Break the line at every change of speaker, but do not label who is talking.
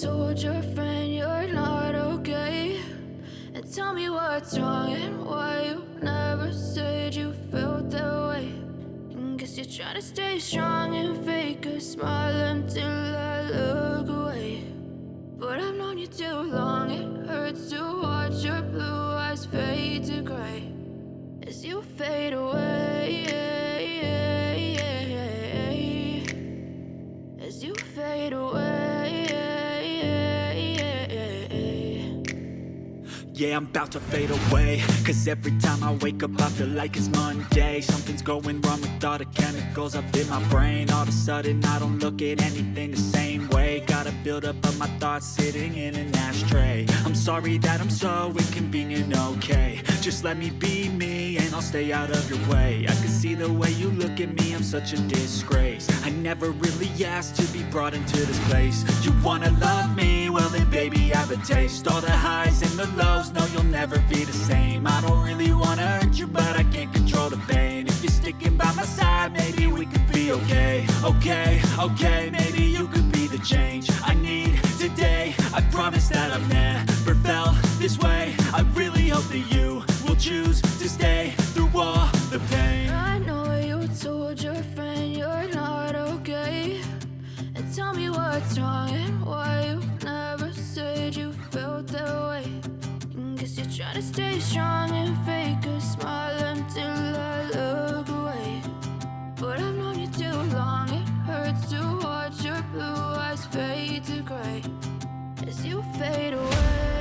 told your friend you're not okay? And tell me what's wrong and why you never said you felt that way. And guess you're trying to stay strong and fake a smile until I look away. But I've known you too long, it hurts to watch your blue eyes fade to gray as you fade away, as you fade away.
Yeah, I'm about to fade away, cause every time I wake up I feel like it's Monday. Something's going wrong with all the chemicals up in my brain. All of a sudden I don't look at anything the same way. Gotta build up of my thoughts sitting in an ashtray. I'm sorry that I'm so inconvenient, okay? Just let me be me and I'll stay out of your way. I can see the way you look at me, I'm such a disgrace. I never really asked to be brought into this place. You wanna love me? Well then baby, have a taste. All the highs and the lows, no, you'll never be the same. I don't really wanna hurt you, but I can't control the pain. If you're sticking by my side, maybe we could be okay. Okay, okay, maybe you could be the change I need today. I promise that I've never felt this way. I really hope that you will choose to stay through all the pain.
I know you told your friend you're not okay. And tell me what's wrong and why you never said you felt that way. Guess you're trying to stay strong and fake a smile until I look away. But I've known you too long, it hurts to watch your blue eyes fade to gray as you fade away.